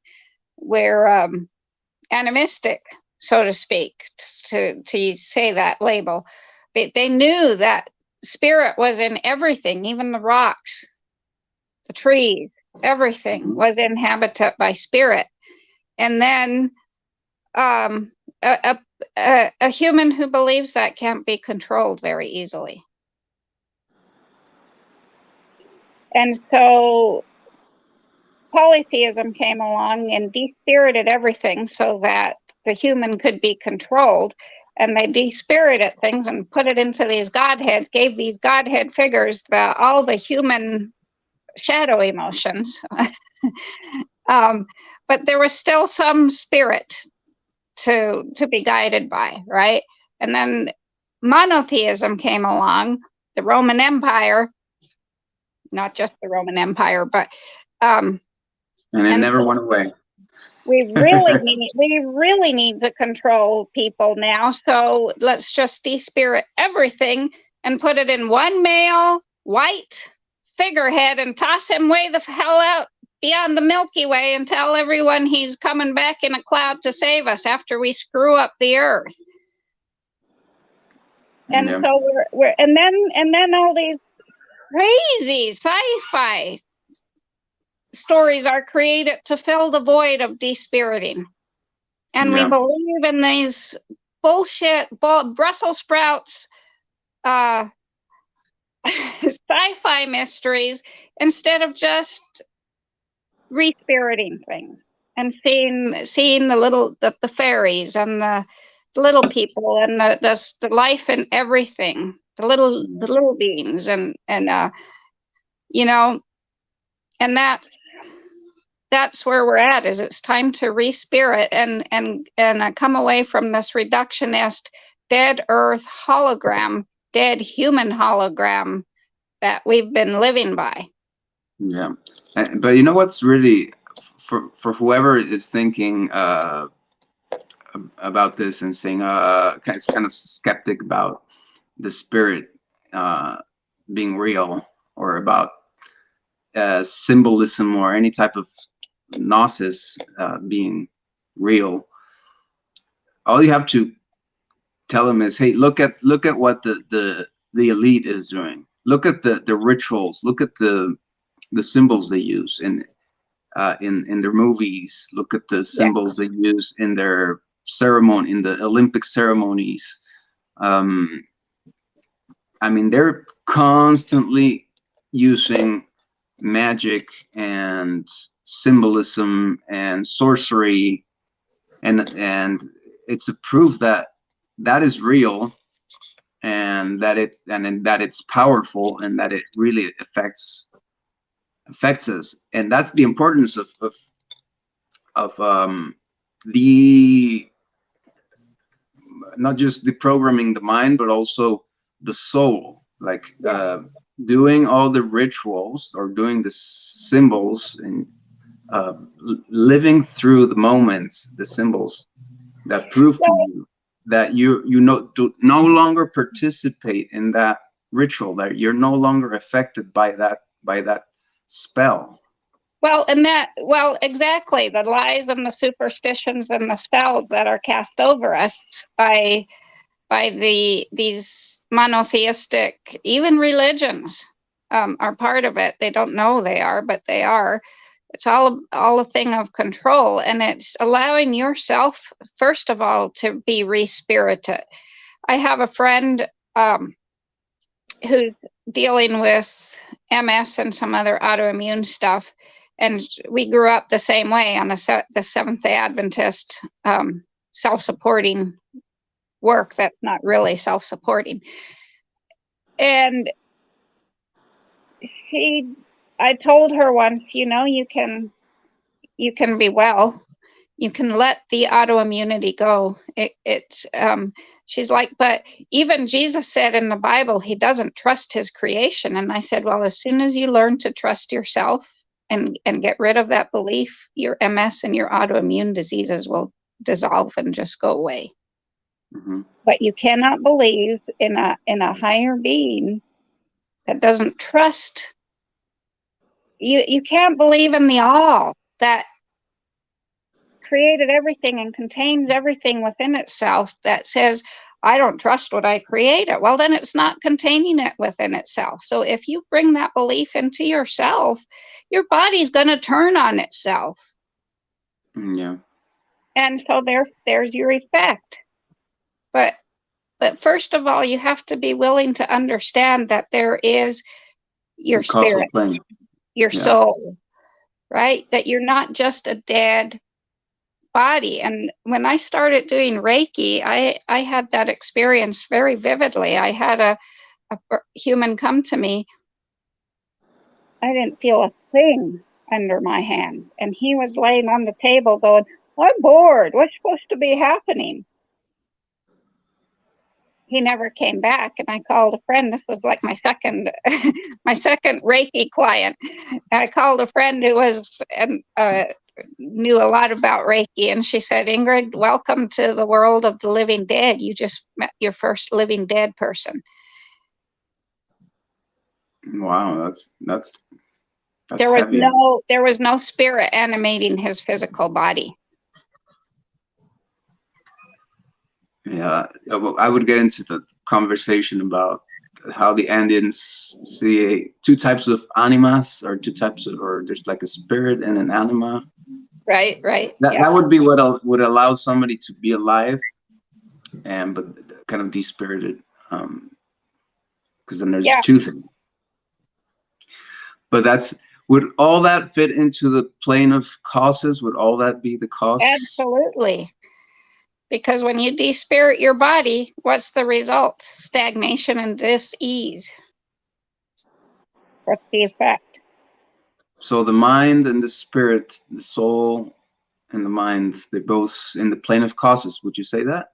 animistic, so to speak, to say that label. But they knew that spirit was in everything, even the rocks, the trees, everything was inhabited by spirit. And then a human who believes that can't be controlled very easily. And so polytheism came along and despirited everything so that the human could be controlled. And they despirited things and put it into these godheads, gave these godhead figures all the human shadow emotions. But there was still some spirit to be guided by, right? And then monotheism came along, the Roman Empire, not just the Roman Empire, but and it never went away. We really need to control people now. So let's just despirit everything and put it in one male white figurehead and toss him way the hell out beyond the Milky Way and tell everyone he's coming back in a cloud to save us after we screw up the earth. And so we're and then all these crazy sci-fi stories are created to fill the void of despiriting. And we believe in these bullshit Brussels sprouts sci-fi mysteries instead of just respiriting things and seeing the fairies and the little people and the life in everything, the little beings and you know, and that's where we're at. Is it's time to respirit and come away from this reductionist dead earth hologram, dead human hologram that we've been living by. Yeah, but you know what's really for whoever is thinking about this and saying kind of skeptic about the spirit being real, or about symbolism or any type of gnosis being real. All you have to tell them is, hey, look at what the elite is doing. Look at the rituals. Look at the symbols they use in their movies. Look at the symbols they use in their ceremony, in the Olympic ceremonies. I mean, they're constantly using magic and symbolism and sorcery, and it's a proof that is real, and that it's powerful, and that it really affects us. And that's the importance of the not just the programming the mind, but also the soul, like doing all the rituals or doing the symbols and living through the moments, the symbols that prove to you that you do no longer participate in that ritual, that you're no longer affected by that spell. Well, exactly, the lies and the superstitions and the spells that are cast over us by these monotheistic, even religions, are part of it. They don't know they are, but they are. It's all a thing of control, and it's allowing yourself, first of all, to be re-spirited. I have a friend who's dealing with MS and some other autoimmune stuff, and we grew up the same way on the Seventh-day Adventist self-supporting work that's not really self-supporting. And I told her once, you can be well. You can let the autoimmunity go. She's like, but even Jesus said in the Bible, he doesn't trust his creation. And I said, well, as soon as you learn to trust yourself and get rid of that belief, your MS and your autoimmune diseases will dissolve and just go away. Mm-hmm. But you cannot believe in a higher being that doesn't trust. You can't believe in the all that created everything and contains everything within itself, that says, I don't trust what I created. Well, then it's not containing it within itself. So if you bring that belief into yourself, your body's going to turn on itself. Yeah. And so there's your effect. But first of all, you have to be willing to understand that there is your spirit, your soul, right? That you're not just a dead body. And when I started doing Reiki, I had that experience very vividly. I had a human come to me. I didn't feel a thing under my hand. And he was laying on the table going, I'm bored. What's supposed to be happening? He never came back, and I called a friend. This was like my second Reiki client. And I called a friend who was knew a lot about Reiki, and she said, Ingrid, welcome to the world of the living dead. You just met your first living dead person. Wow, that's there was heavy. There was no spirit animating his physical body. Yeah, well, I would get into the conversation about how the Indians see two types of animas, or there's like a spirit and an anima. Right. That would be what would allow somebody to be alive, but kind of despirited, because then there's two things. But would all that fit into the plane of causes? Would all that be the cause? Absolutely. Because when you despirit your body, what's the result? Stagnation and dis-ease. What's the effect? So the mind and the spirit, the soul and the mind, they're both in the plane of causes. Would you say that?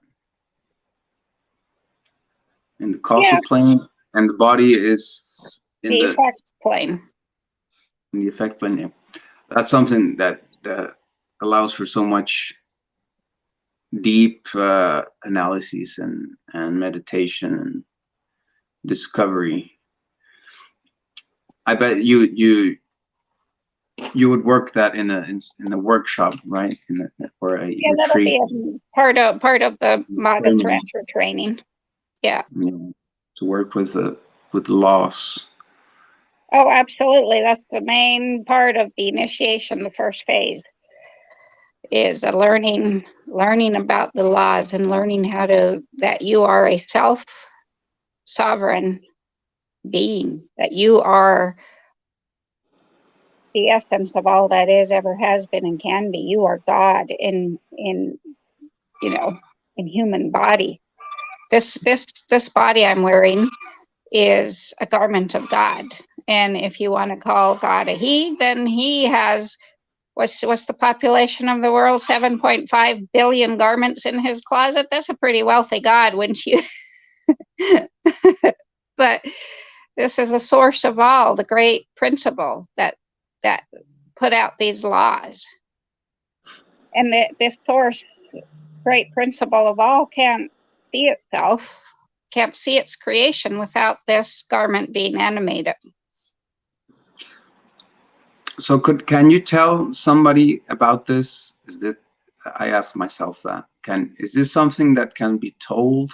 In the causal plane, and the body is in the effect plane. In the effect plane, yeah. That's something that allows for so much deep analysis and meditation and discovery. I bet you would work that in a workshop, right? Or a retreat. That'll be part of the Magus-Rancher training. Yeah. To work with the loss. Oh, absolutely. That's the main part of the initiation. The first phase is a learning about the laws and learning that you are a self-sovereign being, that you are the essence of all that is, ever has been, and can be. You are God in human body. This body I'm wearing is a garment of God. And if you want to call God a he, then he has, what's the population of the world? 7.5 billion garments in his closet. That's a pretty wealthy God, wouldn't you? But this is the source of all, the great principle that put out these laws. And this source, great principle of all, can't see itself, can't see its creation without this garment being animated. So can you tell somebody about this? Is that, I ask myself that. Is this something that can be told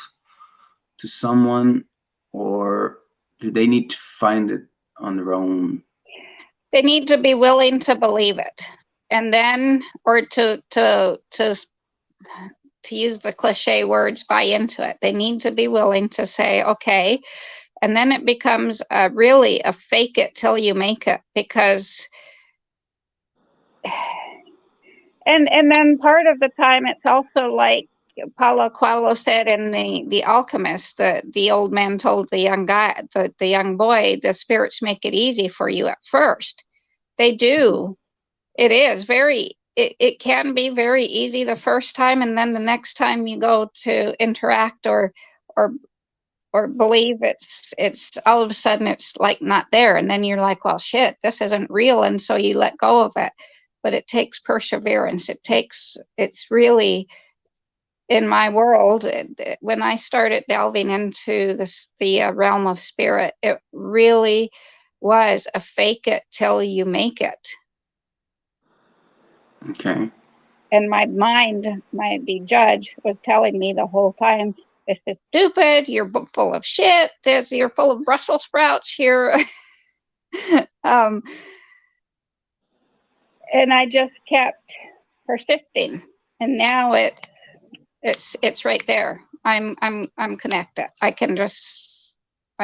to someone, or do they need to find it on their own? They need to be willing to believe it, and then, or to use the cliche words, buy into it. They need to be willing to say, okay, and then it becomes really a fake it till you make it, because and then part of the time it's also like Paulo Coelho said in the Alchemist, the old man told the young guy, the young boy, the spirits make it easy for you at first. They do. It is very, it can be very easy the first time, and then the next time you go to interact or believe, it's all of a sudden it's like not there, and then you're like, well, shit, this isn't real, and so you let go of it. But it takes perseverance. It's really, in my world, when I started delving into the realm of spirit, it really was a fake it till you make it. Okay. And my mind, the judge, was telling me the whole time, this is stupid, you're full of shit, you're full of Brussels sprouts, you're and I just kept persisting, and now it's right there. I'm connected. I can just,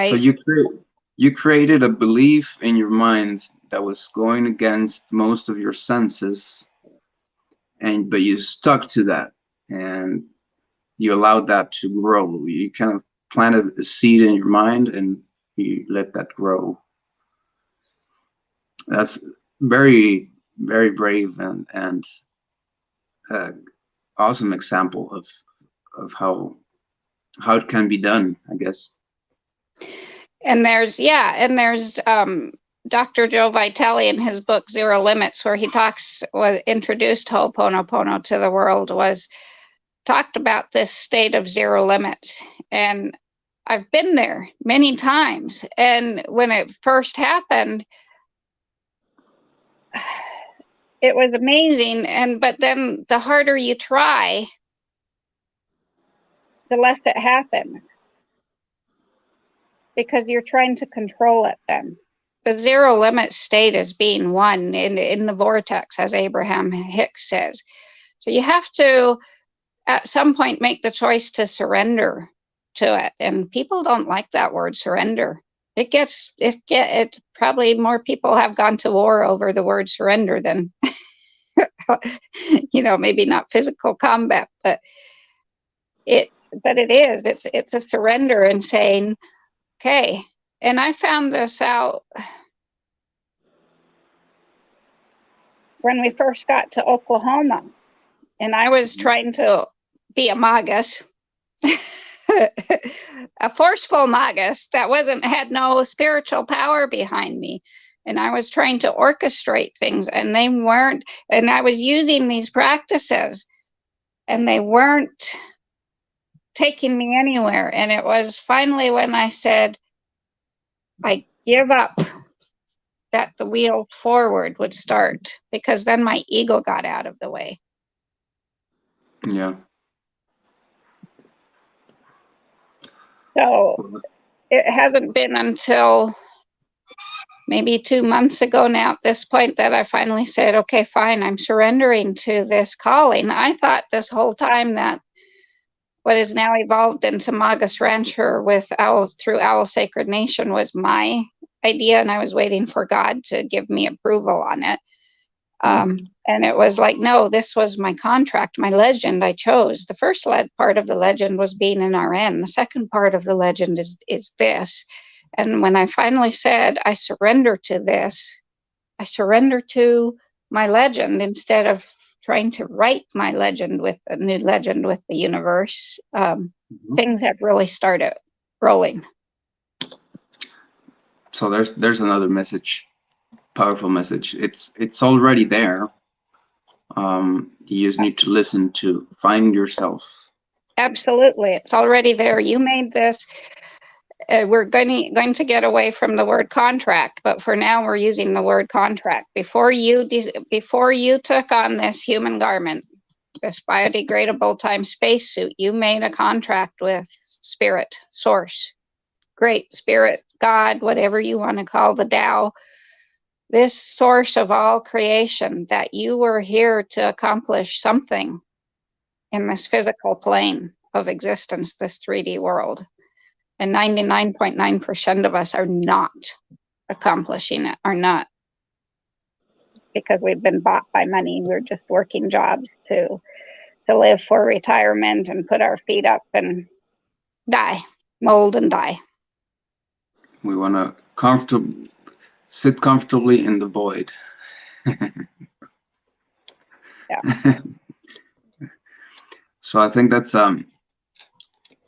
So you created a belief in your mind that was going against most of your senses, but you stuck to that, and you allowed that to grow. You kind of planted a seed in your mind, and you let that grow. That's very, very brave and awesome example of how it can be done, I guess. And there's Dr. Joe Vitale in his book Zero Limits, where he introduced Ho'oponopono to the world, talked about this state of zero limits. And I've been there many times. And when it first happened, it was amazing. But then the harder you try, the less it happens, because you're trying to control it then. The zero limit state is being one in the vortex, as Abraham Hicks says. So you have to, at some point, make the choice to surrender to it. And people don't like that word, surrender. It probably more people have gone to war over the word surrender than, maybe not physical combat, but it is. It's a surrender and saying, okay. And I found this out when we first got to Oklahoma, and I was trying to be a Magus, a forceful Magus that had no spiritual power behind me. And I was trying to orchestrate things, and they weren't, and I was using these practices, and they weren't taking me anywhere. And it was finally when I said, I give up, that the wheel forward would start, because then my ego got out of the way. Yeah. So it hasn't been until maybe 2 months ago now at this point that I finally said, okay, fine, I'm surrendering to this calling. I thought this whole time that what is now evolved into Magus-Rancher through Owl Sacred Nation was my idea, and I was waiting for God to give me approval on it. And it was like, no, this was my contract, my legend I chose. The first part of the legend was being an RN. The second part of the legend is this. And when I finally said, I surrender to this, I surrender to my legend instead of trying to write my legend with a new legend with the universe, things have really started rolling. So there's another message, powerful message. It's already there. You just need to listen to find yourself. Absolutely, it's already there. You made this. we're going to get away from the word contract, but for now we're using the word contract. Before you took on this human garment, this biodegradable time spacesuit, you made a contract with spirit, source, great spirit, God, whatever you want to call the Tao, this source of all creation, that you were here to accomplish something in this physical plane of existence, this 3D world. And 99.9% of us are not accomplishing it, are not, because we've been bought by money. We're just working jobs to live for retirement and put our feet up and die, mold and die. We want to sit comfortably in the void. Yeah. So I think that's that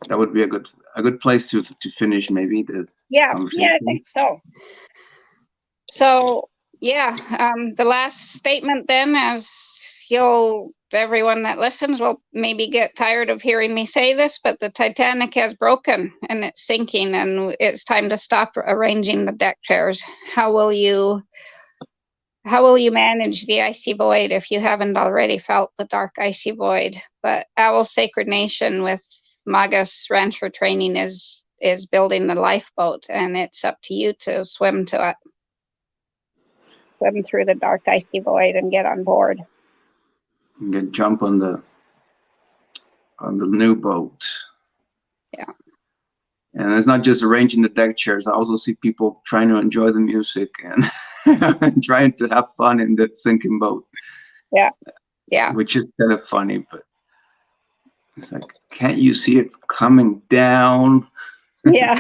would be a good place to finish maybe the conversation. Yeah, I think so. So yeah, the last statement then, as everyone that listens will maybe get tired of hearing me say this, but the Titanic has broken and it's sinking, and it's time to stop arranging the deck chairs. How will you manage the icy void if you haven't already felt the dark icy void? But Owl Sacred Nation with Magus-Rancher training is building the lifeboat, and it's up to you to swim to it. Swim through the dark icy void and get on board. And jump on the new boat. Yeah. And it's not just arranging the deck chairs. I also see people trying to enjoy the music and trying to have fun in the sinking boat. Yeah. Yeah. Which is kind of funny, but it's like, can't you see it's coming down? Yeah.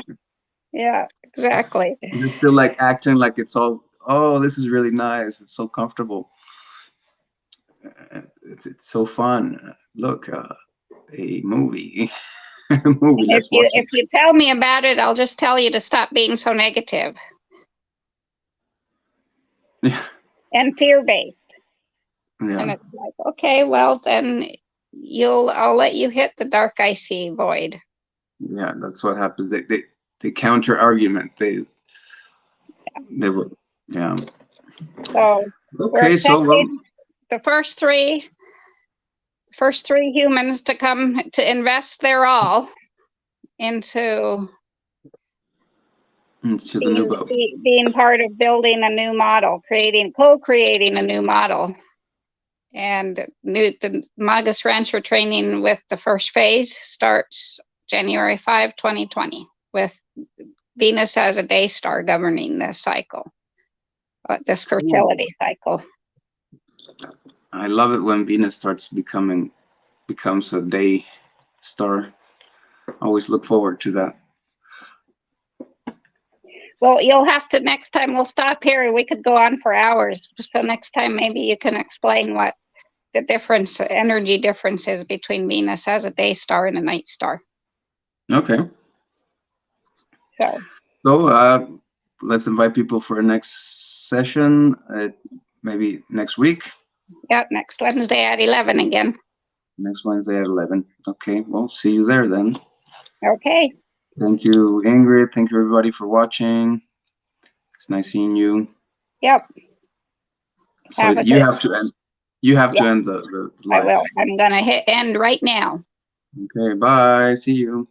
Yeah, exactly. You feel like acting like it's all, oh, this is really nice. It's so comfortable. It's so fun. Look, a movie. Movie. If you tell me about it, I'll just tell you to stop being so negative. Yeah. And fear-based. Yeah. And it's like, okay, well then I'll let you hit the dark icy void. Yeah, that's what happens. They counter argument. They were, yeah. So okay, so the first three humans to come to invest their all into the new boat. Being part of building a new model, co-creating a new model. And the Magus-Rancher training with the first phase starts January 5, 2020, with Venus as a day star governing this cycle, this fertility cycle. I love it when Venus becomes a day star. I always look forward to that. Well, you'll have to, next time we'll stop here and we could go on for hours. So next time maybe you can explain what the energy difference is between Venus as a day star and a night star. Okay. So let's invite people for a next session, maybe next week. Yeah, next Wednesday at 11 again. Next Wednesday at 11. Okay, well, see you there then. Okay. Thank you, Ingrid. Thank you, everybody, for watching. It's nice seeing you. Yep. So you have to end. You have to end the live. I will. I'm gonna hit end right now. Okay. Bye. See you.